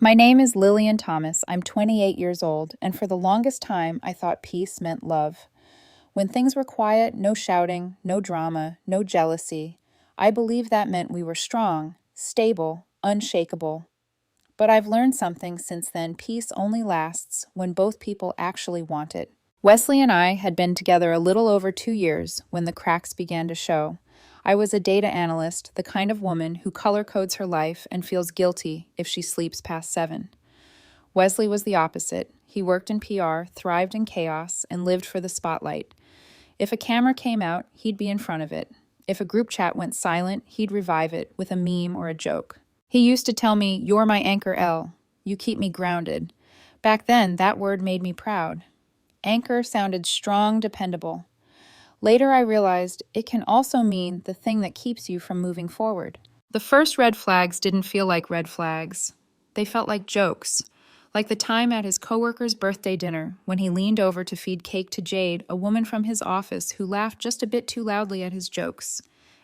My name is Lillian Thomas. I'm 28 years old, and for the longest time, I thought peace meant love. When things were quiet, no shouting, no drama, no jealousy, I believed that meant we were strong, stable, unshakable. But I've learned something since then. Peace only lasts when both people actually want it. Wesley and I had been together a little over 2 years when the cracks began to show. I was a data analyst, the kind of woman who color codes her life and feels guilty if she sleeps past 7. Wesley was the opposite. He worked in PR, thrived in chaos, and lived for the spotlight. If a camera came out, he'd be in front of it. If a group chat went silent, he'd revive it with a meme or a joke. He used to tell me, "You're my anchor, L. You keep me grounded." Back then, that word made me proud. Anchor sounded strong, dependable. Later, I realized it can also mean the thing that keeps you from moving forward. The first red flags didn't feel like red flags. They felt like jokes. Like the time at his coworker's birthday dinner when he leaned over to feed cake to Jade, a woman from his office who laughed just a bit too loudly at his jokes.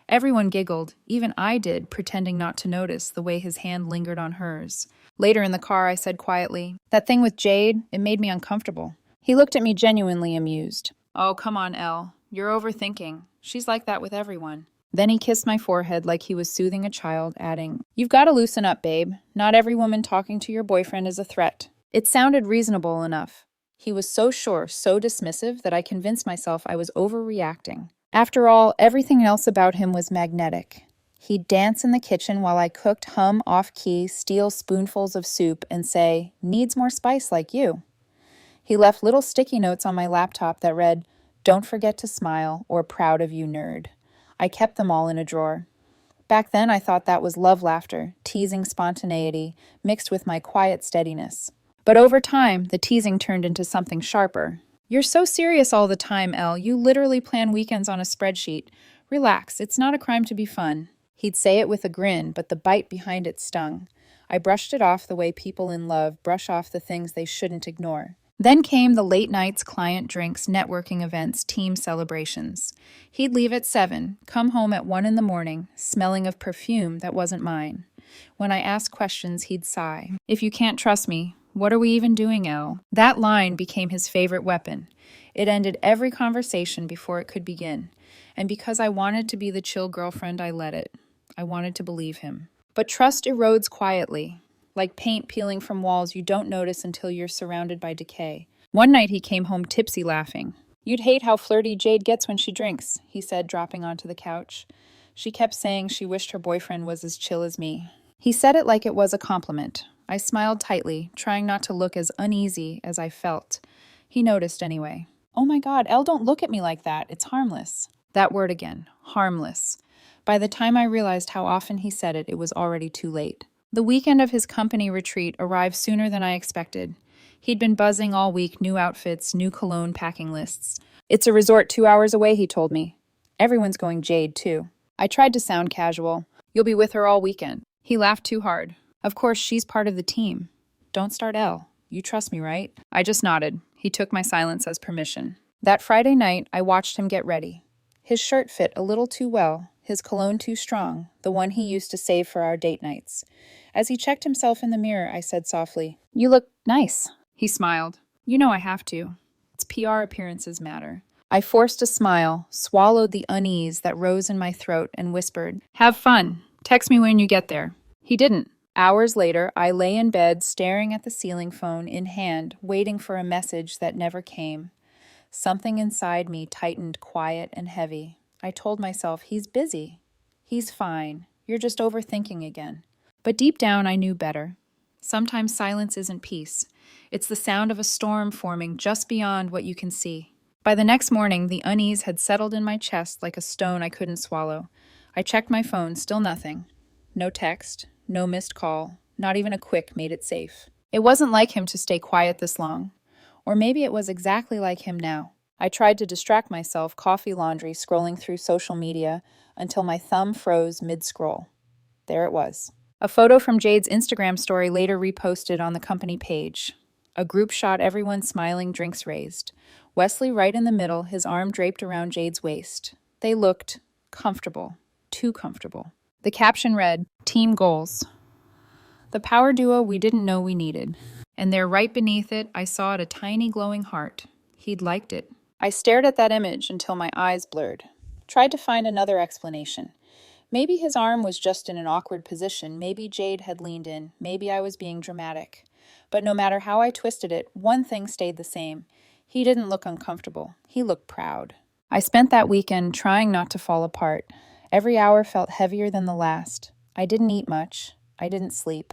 Everyone giggled, even I did, pretending not to notice the way his hand lingered on hers. Later in the car, I said quietly, "That thing with Jade, it made me uncomfortable." He looked at me genuinely amused. "Oh, come on, Elle. You're overthinking. She's like that with everyone." Then he kissed my forehead like he was soothing a child, adding, "You've got to loosen up, babe. Not every woman talking to your boyfriend is a threat." It sounded reasonable enough. He was so sure, so dismissive, that I convinced myself I was overreacting. After all, everything else about him was magnetic. He'd dance in the kitchen while I cooked, hum off-key, steal spoonfuls of soup, and say, "Needs more spice like you." He left little sticky notes on my laptop that read, "Don't forget to smile," or "Proud of you, nerd." I kept them all in a drawer. Back then, I thought that was love laughter, teasing spontaneity, mixed with my quiet steadiness. But over time, the teasing turned into something sharper. "You're so serious all the time, Elle. You literally plan weekends on a spreadsheet. Relax, it's not a crime to be fun." He'd say it with a grin, but the bite behind it stung. I brushed it off the way people in love brush off the things they shouldn't ignore. Then came the late nights, client drinks, networking events, team celebrations. He'd leave at 7, come home at 1 in the morning, smelling of perfume that wasn't mine. When I asked questions, he'd sigh. "If you can't trust me, what are we even doing, Elle?" That line became his favorite weapon. It ended every conversation before it could begin. And because I wanted to be the chill girlfriend, I let it. I wanted to believe him. But trust erodes quietly, like paint peeling from walls you don't notice until you're surrounded by decay. One night he came home tipsy laughing. "You'd hate how flirty Jade gets when she drinks," he said, dropping onto the couch. She kept saying she wished her boyfriend was as chill as me. He said it like it was a compliment. I smiled tightly, trying not to look as uneasy as I felt. He noticed anyway. "Oh my God, Elle, don't look at me like that. It's harmless." That word again, harmless. By the time I realized how often he said it, it was already too late. The weekend of his company retreat arrived sooner than I expected. He'd been buzzing all week, new outfits, new cologne packing lists. "It's a resort 2 hours away," he told me. "Everyone's going Jade, too." I tried to sound casual. "You'll be with her all weekend." He laughed too hard. "Of course, she's part of the team. Don't start Elle. You trust me, right?" I just nodded. He took my silence as permission. That Friday night, I watched him get ready. His shirt fit a little too well, his cologne too strong, the one he used to save for our date nights. As he checked himself in the mirror, I said softly, "You look nice." He smiled. "You know I have to. It's PR appearances matter." I forced a smile, swallowed the unease that rose in my throat, and whispered, "Have fun. Text me when you get there." He didn't. Hours later, I lay in bed, staring at the ceiling phone in hand, waiting for a message that never came. Something inside me tightened, quiet and heavy. I told myself, he's busy. He's fine. You're just overthinking again. But deep down, I knew better. Sometimes silence isn't peace. It's the sound of a storm forming just beyond what you can see. By the next morning, the unease had settled in my chest like a stone I couldn't swallow. I checked my phone, still nothing. No text, no missed call, not even a quick made it safe. It wasn't like him to stay quiet this long. Or maybe it was exactly like him now. I tried to distract myself, coffee laundry, scrolling through social media, until my thumb froze mid-scroll. There it was. A photo from Jade's Instagram story later reposted on the company page. A group shot, everyone smiling, drinks raised. Wesley right in the middle, his arm draped around Jade's waist. They looked comfortable. Too comfortable. The caption read, "Team goals." The power duo we didn't know we needed. And there, right beneath it, I saw a tiny glowing heart. He'd liked it. I stared at that image until my eyes blurred. Tried to find another explanation. Maybe his arm was just in an awkward position. Maybe Jade had leaned in. Maybe I was being dramatic. But no matter how I twisted it, one thing stayed the same. He didn't look uncomfortable. He looked proud. I spent that weekend trying not to fall apart. Every hour felt heavier than the last. I didn't eat much. I didn't sleep.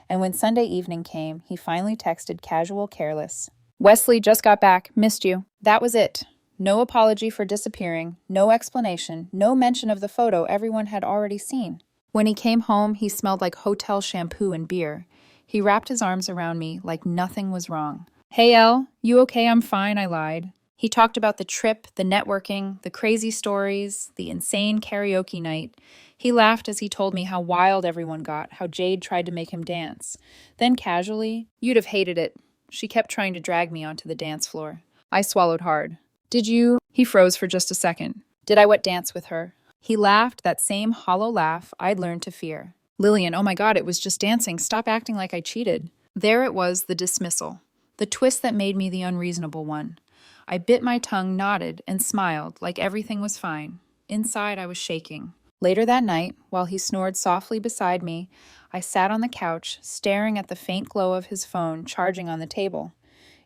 And when Sunday evening came, he finally texted casual, careless. Wesley just got back. Missed you. That was it. No apology for disappearing, no explanation, no mention of the photo everyone had already seen. When he came home, he smelled like hotel shampoo and beer. He wrapped his arms around me like nothing was wrong. Hey, Elle, you okay? I'm fine, I lied. He talked about the trip, the networking, the crazy stories, the insane karaoke night. He laughed as he told me how wild everyone got, how Jade tried to make him dance. Then casually, you'd have hated it. She kept trying to drag me onto the dance floor. I swallowed hard. Did you? He froze for just a second. Did I wet dance with her? He laughed, that same hollow laugh I'd learned to fear. Lillian, oh my God, it was just dancing. Stop acting like I cheated. There it was, the dismissal. The twist that made me the unreasonable one. I bit my tongue, nodded, and smiled like everything was fine. Inside, I was shaking. Later that night, while he snored softly beside me, I sat on the couch, staring at the faint glow of his phone charging on the table.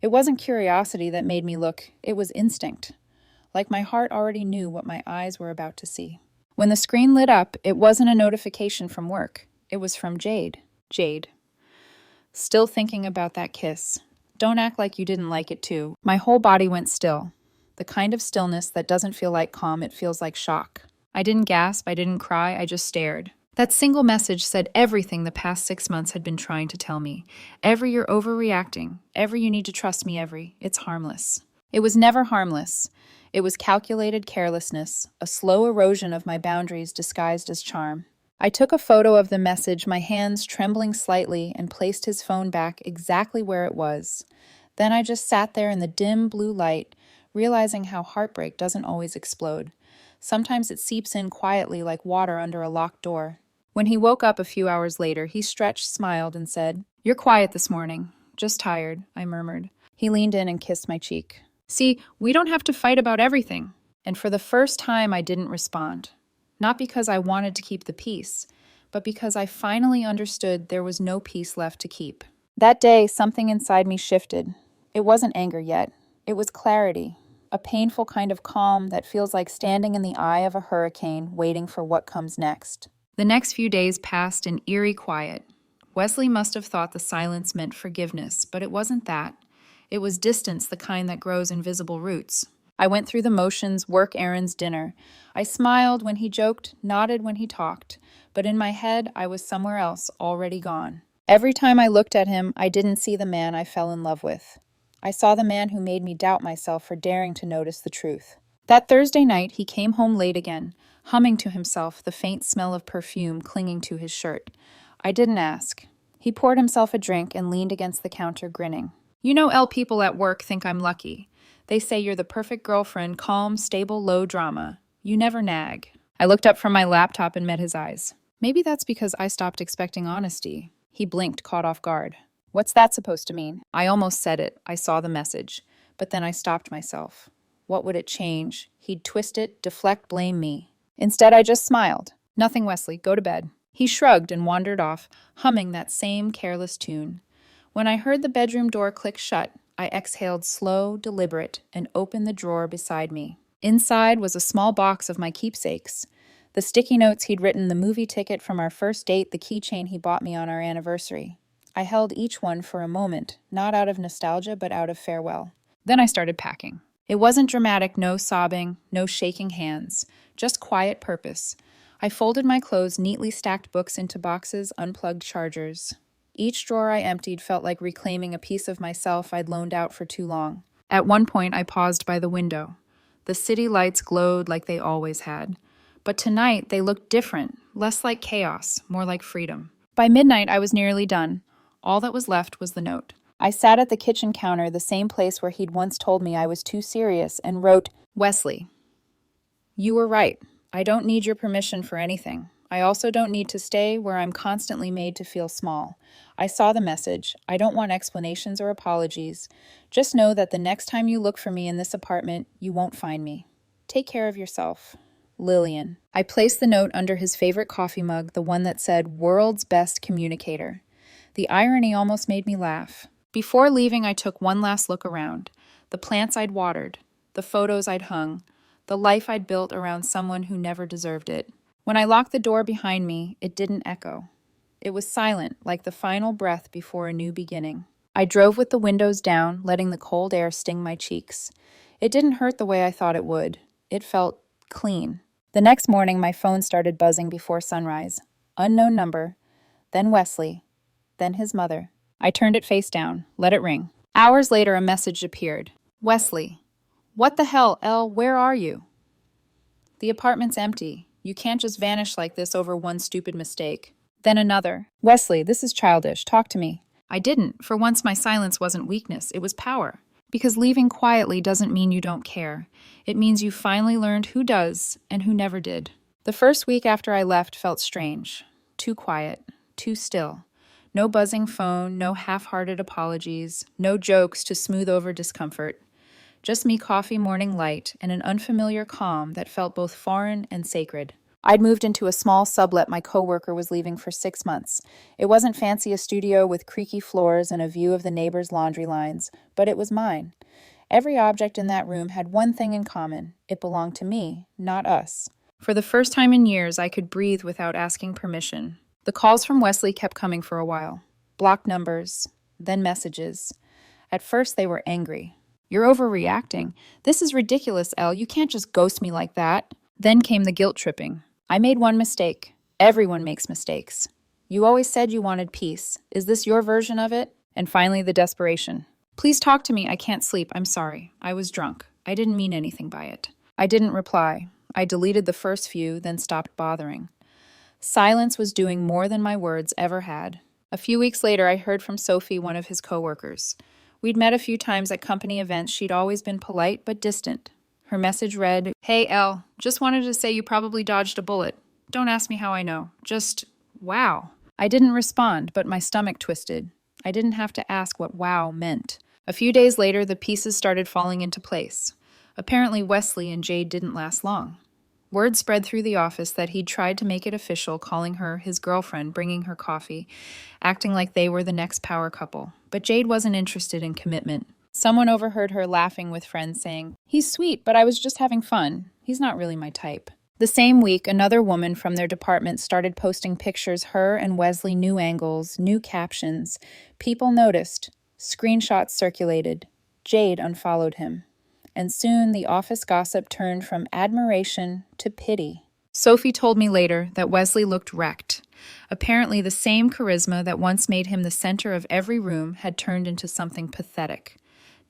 It wasn't curiosity that made me look, it was instinct. Like my heart already knew what my eyes were about to see. When the screen lit up, it wasn't a notification from work. It was from Jade. Jade. Still thinking about that kiss. Don't act like you didn't like it too. My whole body went still. The kind of stillness that doesn't feel like calm, it feels like shock. I didn't gasp, I didn't cry, I just stared. That single message said everything the past 6 months had been trying to tell me. Every you're overreacting. Every you need to trust me, every. It's harmless. It was never harmless. It was calculated carelessness, a slow erosion of my boundaries disguised as charm. I took a photo of the message, my hands trembling slightly, and placed his phone back exactly where it was. Then I just sat there in the dim blue light, realizing how heartbreak doesn't always explode. Sometimes it seeps in quietly like water under a locked door. When he woke up a few hours later, he stretched, smiled, and said, "You're quiet this morning." "Just tired," I murmured. He leaned in and kissed my cheek. "See, we don't have to fight about everything." And for the first time, I didn't respond. Not because I wanted to keep the peace, but because I finally understood there was no peace left to keep. That day, something inside me shifted. It wasn't anger yet. It was clarity. A painful kind of calm that feels like standing in the eye of a hurricane, waiting for what comes next. The next few days passed in eerie quiet. Wesley must have thought the silence meant forgiveness, but it wasn't that. It was distance, the kind that grows in visible roots. I went through the motions, work errands, dinner. I smiled when he joked, nodded when he talked, but in my head, I was somewhere else, already gone. Every time I looked at him, I didn't see the man I fell in love with. I saw the man who made me doubt myself for daring to notice the truth. That Thursday night, he came home late again, humming to himself, the faint smell of perfume clinging to his shirt. I didn't ask. He poured himself a drink and leaned against the counter, grinning. You know, Elle, people at work think I'm lucky. They say you're the perfect girlfriend, calm, stable, low drama. You never nag. I looked up from my laptop and met his eyes. Maybe that's because I stopped expecting honesty. He blinked, caught off guard. What's that supposed to mean? I almost said it. I saw the message. But then I stopped myself. What would it change? He'd twist it, deflect, blame me. Instead, I just smiled. Nothing, Wesley. Go to bed. He shrugged and wandered off, humming that same careless tune. When I heard the bedroom door click shut, I exhaled slow, deliberate, and opened the drawer beside me. Inside was a small box of my keepsakes. The sticky notes he'd written, the movie ticket from our first date, the keychain he bought me on our anniversary. I held each one for a moment, not out of nostalgia, but out of farewell. Then I started packing. It wasn't dramatic, no sobbing, no shaking hands, just quiet purpose. I folded my clothes, neatly stacked books into boxes, unplugged chargers. Each drawer I emptied felt like reclaiming a piece of myself I'd loaned out for too long. At one point, I paused by the window. The city lights glowed like they always had. But tonight, they looked different, less like chaos, more like freedom. By midnight, I was nearly done. All that was left was the note. I sat at the kitchen counter, the same place where he'd once told me I was too serious, and wrote, Wesley, you were right. I don't need your permission for anything. I also don't need to stay where I'm constantly made to feel small. I saw the message. I don't want explanations or apologies. Just know that the next time you look for me in this apartment, you won't find me. Take care of yourself. Lillian. I placed the note under his favorite coffee mug, the one that said, "World's Best Communicator." The irony almost made me laugh. Before leaving, I took one last look around. The plants I'd watered, the photos I'd hung, the life I'd built around someone who never deserved it. When I locked the door behind me, it didn't echo. It was silent, like the final breath before a new beginning. I drove with the windows down, letting the cold air sting my cheeks. It didn't hurt the way I thought it would. It felt clean. The next morning, my phone started buzzing before sunrise. Unknown number, then Wesley, then his mother. I turned it face down, let it ring. Hours later, a message appeared. Wesley. What the hell, Elle, where are you? The apartment's empty. You can't just vanish like this over one stupid mistake. Then another. Wesley, this is childish. Talk to me. I didn't. For once, my silence wasn't weakness. It was power. Because leaving quietly doesn't mean you don't care. It means you finally learned who does and who never did. The first week after I left felt strange. Too quiet. Too still. No buzzing phone, no half-hearted apologies, no jokes to smooth over discomfort. Just me coffee morning light and an unfamiliar calm that felt both foreign and sacred. I'd moved into a small sublet my coworker was leaving for 6 months. It wasn't fancy a studio with creaky floors and a view of the neighbors' laundry lines, but it was mine. Every object in that room had one thing in common. It belonged to me, not us. For the first time in years, I could breathe without asking permission. The calls from Wesley kept coming for a while. Blocked numbers, then messages. At first, they were angry. You're overreacting. This is ridiculous, Elle. You can't just ghost me like that. Then came the guilt tripping. I made one mistake. Everyone makes mistakes. You always said you wanted peace. Is this your version of it? And finally, the desperation. Please talk to me. I can't sleep. I'm sorry. I was drunk. I didn't mean anything by it. I didn't reply. I deleted the first few, then stopped bothering. Silence was doing more than my words ever had. A few weeks later, I heard from Sophie, one of his coworkers. We'd met a few times at company events. She'd always been polite but distant. Her message read, "Hey, Elle, just wanted to say you probably dodged a bullet. Don't ask me how I know. Just, wow." I didn't respond, but my stomach twisted. I didn't have to ask what wow meant. A few days later, the pieces started falling into place. Apparently, Wesley and Jade didn't last long. Word spread through the office that he'd tried to make it official, calling her his girlfriend, bringing her coffee, acting like they were the next power couple. But Jade wasn't interested in commitment. Someone overheard her laughing with friends saying, "He's sweet, but I was just having fun. He's not really my type." The same week, another woman from their department started posting pictures her and Wesley, new angles, new captions. People noticed. Screenshots circulated. Jade unfollowed him. And soon the office gossip turned from admiration to pity. Sophie told me later that Wesley looked wrecked. Apparently the same charisma that once made him the center of every room had turned into something pathetic.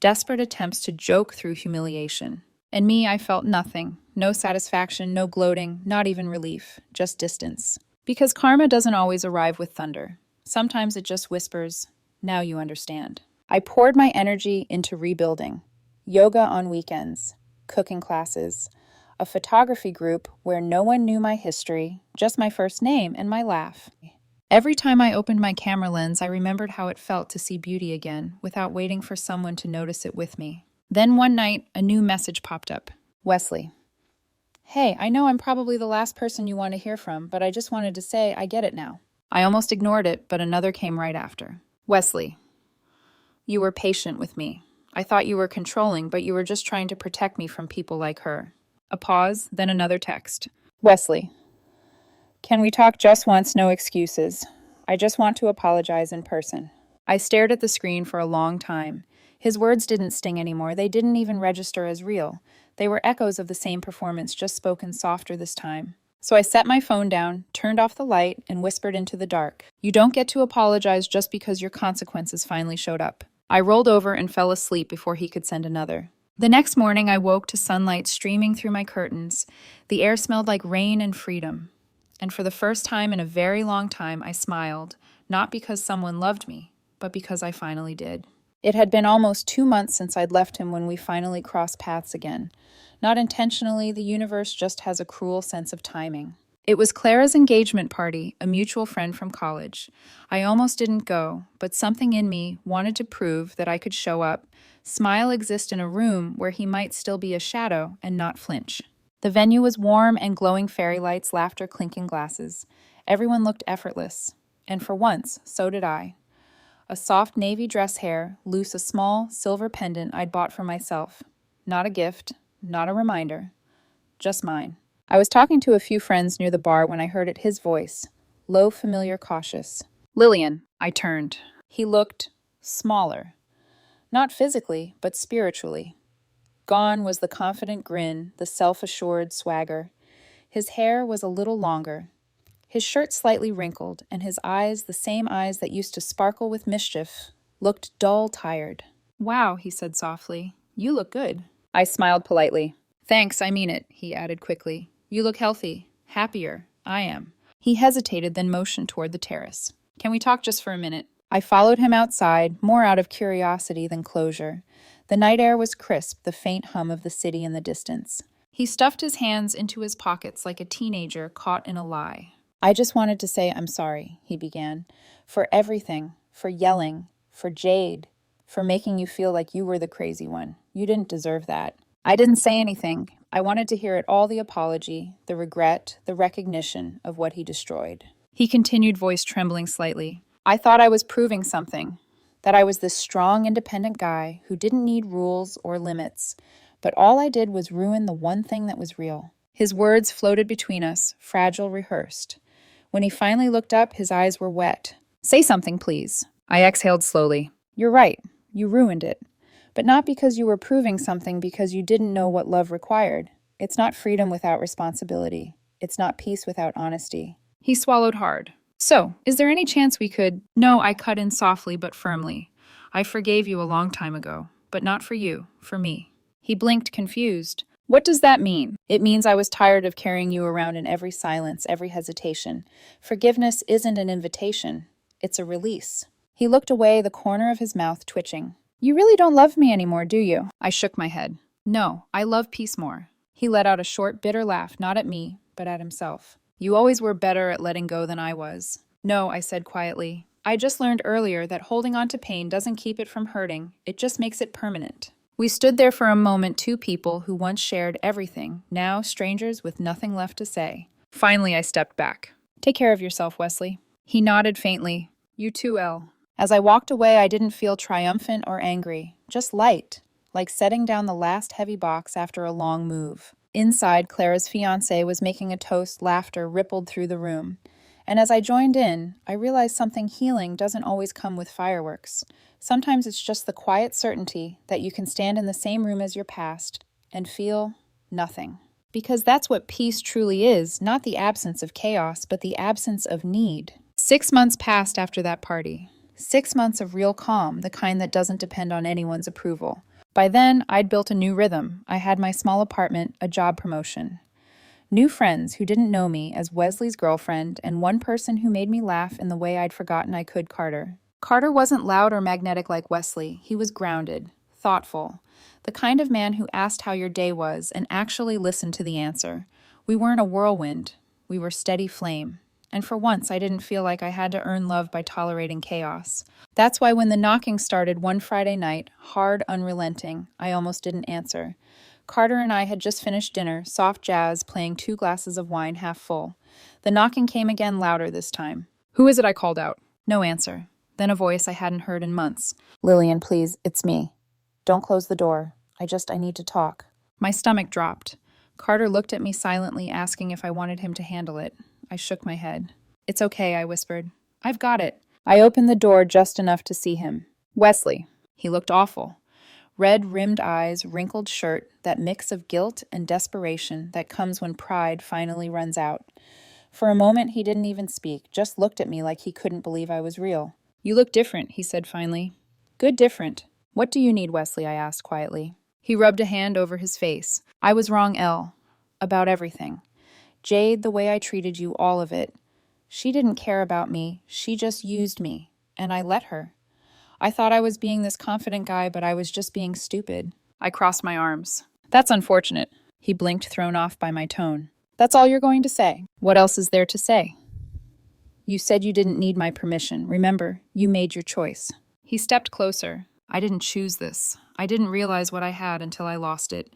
Desperate attempts to joke through humiliation. And me, I felt nothing. No satisfaction, no gloating, not even relief, just distance. Because karma doesn't always arrive with thunder. Sometimes it just whispers, "Now you understand." I poured my energy into rebuilding. Yoga on weekends, cooking classes, a photography group where no one knew my history, just my first name and my laugh. Every time I opened my camera lens, I remembered how it felt to see beauty again, without waiting for someone to notice it with me. Then one night, a new message popped up. Wesley. "Hey, I know I'm probably the last person you want to hear from, but I just wanted to say I get it now." I almost ignored it, but another came right after. Wesley. You were patient with me. I thought you were controlling, but you were just trying to protect me from people like her. A pause, then another text. Wesley. Can we talk just once, no excuses? I just want to apologize in person. I stared at the screen for a long time. His words didn't sting anymore. They didn't even register as real. They were echoes of the same performance, just spoken softer this time. So I set my phone down, turned off the light, and whispered into the dark. You don't get to apologize just because your consequences finally showed up. I rolled over and fell asleep before he could send another. The next morning, I woke to sunlight streaming through my curtains. The air smelled like rain and freedom. And for the first time in a very long time, I smiled, not because someone loved me, but because I finally did. It had been almost 2 months since I'd left him when we finally crossed paths again. Not intentionally, the universe just has a cruel sense of timing. It was Clara's engagement party, a mutual friend from college. I almost didn't go, but something in me wanted to prove that I could show up, smile exist in a room where he might still be a shadow, and not flinch. The venue was warm and glowing fairy lights, laughter, clinking glasses. Everyone looked effortless. And for once, so did I. A soft navy dress hair, loose a small silver pendant I'd bought for myself. Not a gift, not a reminder, just mine. I was talking to a few friends near the bar when I heard it his voice, low, familiar, cautious. Lillian, I turned. He looked smaller. Not physically, but spiritually. Gone was the confident grin, the self-assured swagger. His hair was a little longer, his shirt slightly wrinkled, and his eyes, the same eyes that used to sparkle with mischief, looked dull, tired. Wow, he said softly. You look good. I smiled politely. Thanks, I mean it, he added quickly. You look healthy, happier. I am. He hesitated, then motioned toward the terrace. Can we talk just for a minute? I followed him outside, more out of curiosity than closure. The night air was crisp, the faint hum of the city in the distance. He stuffed his hands into his pockets like a teenager caught in a lie. I just wanted to say I'm sorry, he began. For everything, for yelling, for Jade, for making you feel like you were the crazy one. You didn't deserve that. I didn't say anything. I wanted to hear it all, the apology, the regret, the recognition of what he destroyed. He continued, voice trembling slightly. I thought I was proving something, that I was this strong, independent guy who didn't need rules or limits. But all I did was ruin the one thing that was real. His words floated between us, fragile, rehearsed. When he finally looked up, his eyes were wet. Say something, please. I exhaled slowly. You're right. You ruined it. But not because you were proving something, because you didn't know what love required. It's not freedom without responsibility. It's not peace without honesty. He swallowed hard. So, is there any chance we could— No, I cut in softly but firmly. I forgave you a long time ago, but not for you, for me. He blinked, confused. What does that mean? It means I was tired of carrying you around in every silence, every hesitation. Forgiveness isn't an invitation. It's a release. He looked away, the corner of his mouth twitching. You really don't love me anymore, do you? I shook my head. No, I love peace more. He let out a short, bitter laugh, not at me, but at himself. You always were better at letting go than I was. No, I said quietly. I just learned earlier that holding on to pain doesn't keep it from hurting. It just makes it permanent. We stood there for a moment, two people who once shared everything, now strangers with nothing left to say. Finally, I stepped back. Take care of yourself, Wesley. He nodded faintly. You too, Elle. As I walked away, I didn't feel triumphant or angry, just light, like setting down the last heavy box after a long move. Inside, Clara's fiancé was making a toast, laughter rippled through the room. And as I joined in, I realized something healing doesn't always come with fireworks. Sometimes it's just the quiet certainty that you can stand in the same room as your past and feel nothing. Because that's what peace truly is, not the absence of chaos, but the absence of need. 6 months passed after that party. 6 months of real calm, the kind that doesn't depend on anyone's approval. By then, I'd built a new rhythm. I had my small apartment, a job promotion. New friends who didn't know me as Wesley's girlfriend, and one person who made me laugh in the way I'd forgotten I could, Carter. Carter wasn't loud or magnetic like Wesley. He was grounded, thoughtful, the kind of man who asked how your day was and actually listened to the answer. We weren't a whirlwind. We were steady flame. And for once, I didn't feel like I had to earn love by tolerating chaos. That's why when the knocking started one Friday night, hard, unrelenting, I almost didn't answer. Carter and I had just finished dinner, soft jazz, playing 2 glasses of wine half full. The knocking came again, louder this time. Who is it? I called out. No answer. Then a voice I hadn't heard in months. Lillian, please, it's me. Don't close the door. I need to talk. My stomach dropped. Carter looked at me silently, asking if I wanted him to handle it. I shook my head. It's okay, I whispered. I've got it. I opened the door just enough to see him. Wesley. He looked awful. Red-rimmed eyes, wrinkled shirt, that mix of guilt and desperation that comes when pride finally runs out. For a moment, he didn't even speak, just looked at me like he couldn't believe I was real. You look different, he said finally. Good different. What do you need, Wesley? I asked quietly. He rubbed a hand over his face. I was wrong, Elle. About everything. Jade, the way I treated you, all of it. She didn't care about me. She just used me. And I let her. I thought I was being this confident guy, but I was just being stupid. I crossed my arms. That's unfortunate. He blinked, thrown off by my tone. That's all you're going to say. What else is there to say? You said you didn't need my permission. Remember, you made your choice. He stepped closer. I didn't choose this. I didn't realize what I had until I lost it.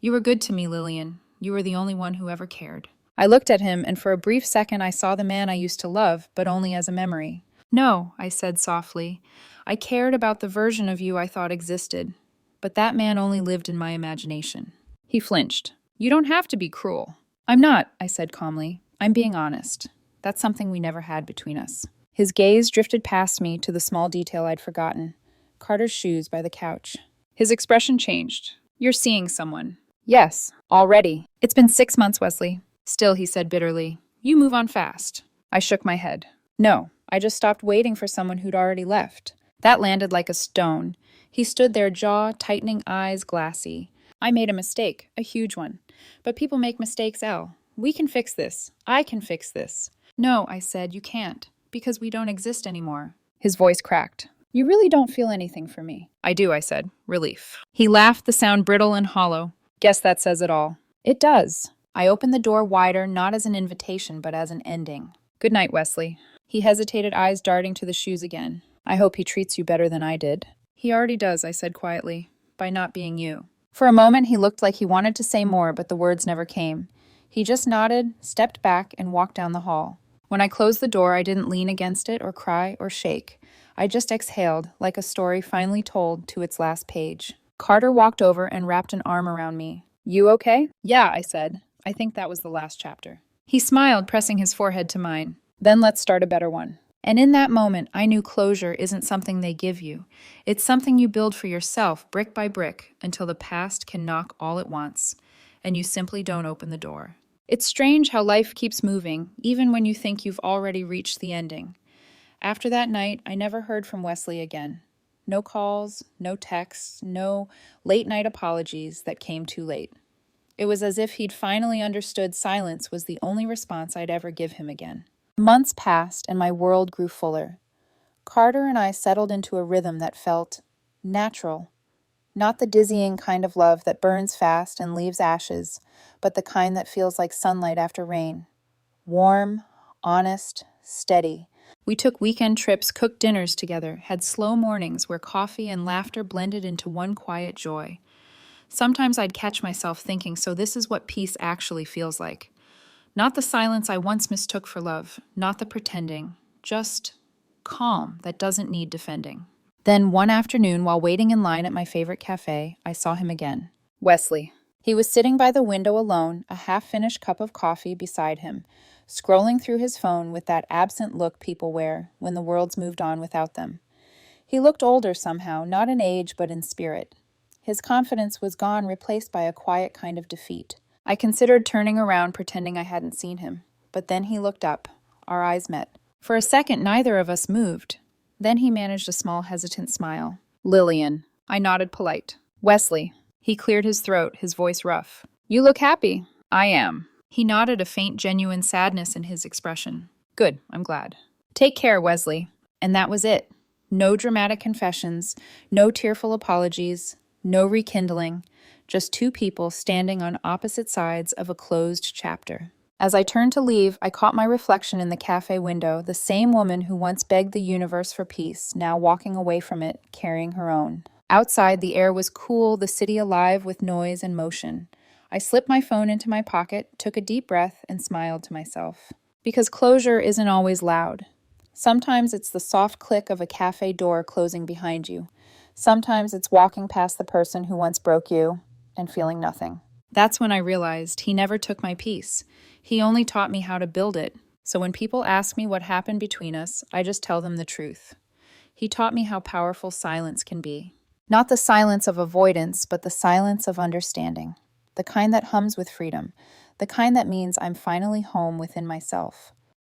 You were good to me, Lillian. You were the only one who ever cared. I looked at him, and for a brief second I saw the man I used to love, but only as a memory. No, I said softly. I cared about the version of you I thought existed, but that man only lived in my imagination. He flinched. You don't have to be cruel. I'm not, I said calmly. I'm being honest. That's something we never had between us. His gaze drifted past me to the small detail I'd forgotten. Carter's shoes by the couch. His expression changed. You're seeing someone. Yes, already. It's been 6 months, Wesley. Still, he said bitterly. You move on fast. I shook my head. No, I just stopped waiting for someone who'd already left. That landed like a stone. He stood there, jaw tightening, eyes glassy. I made a mistake, a huge one. But people make mistakes, Elle. We can fix this. I can fix this. No, I said, you can't, because we don't exist anymore. His voice cracked. You really don't feel anything for me. I do, I said, relief. He laughed, the sound brittle and hollow. Guess that says it all. It does. I opened the door wider, not as an invitation, but as an ending. Good night, Wesley. He hesitated, eyes darting to the shoes again. I hope he treats you better than I did. He already does, I said quietly, by not being you. For a moment, he looked like he wanted to say more, but the words never came. He just nodded, stepped back, and walked down the hall. When I closed the door, I didn't lean against it or cry or shake. I just exhaled, like a story finally told to its last page. Carter walked over and wrapped an arm around me. You okay? Yeah, I said. I think that was the last chapter. He smiled, pressing his forehead to mine. Then let's start a better one. And in that moment, I knew closure isn't something they give you. It's something you build for yourself, brick by brick, until the past can knock all it wants, and you simply don't open the door. It's strange how life keeps moving, even when you think you've already reached the ending. After that night, I never heard from Wesley again. No calls, no texts, no late-night apologies that came too late. It was as if he'd finally understood silence was the only response I'd ever give him again. Months passed, and my world grew fuller. Carter and I settled into a rhythm that felt natural. Not the dizzying kind of love that burns fast and leaves ashes, but the kind that feels like sunlight after rain. Warm, honest, steady. We took weekend trips, cooked dinners together, had slow mornings where coffee and laughter blended into one quiet joy. Sometimes I'd catch myself thinking, so this is what peace actually feels like. Not the silence I once mistook for love, not the pretending, just calm that doesn't need defending. Then one afternoon, while waiting in line at my favorite cafe, I saw him again. Wesley. He was sitting by the window alone, a half-finished cup of coffee beside him, scrolling through his phone with that absent look people wear when the world's moved on without them. He looked older somehow, not in age but in spirit. His confidence was gone, replaced by a quiet kind of defeat. I considered turning around, pretending I hadn't seen him. But then he looked up. Our eyes met. For a second, neither of us moved. Then he managed a small, hesitant smile. Lillian. I nodded polite. Wesley. He cleared his throat, his voice rough. You look happy. I am. He nodded, a faint, genuine sadness in his expression. Good, I'm glad. Take care, Wesley. And that was it. No dramatic confessions, no tearful apologies, no rekindling, just two people standing on opposite sides of a closed chapter. As I turned to leave, I caught my reflection in the cafe window, the same woman who once begged the universe for peace, now walking away from it, carrying her own. Outside, the air was cool, the city alive with noise and motion. I slipped my phone into my pocket, took a deep breath, and smiled to myself. Because closure isn't always loud. Sometimes it's the soft click of a cafe door closing behind you. Sometimes it's walking past the person who once broke you and feeling nothing. That's when I realized he never took my peace. He only taught me how to build it. So when people ask me what happened between us, I just tell them the truth. He taught me how powerful silence can be. Not the silence of avoidance, but the silence of understanding. The kind that hums with freedom. The kind that means I'm finally home within myself.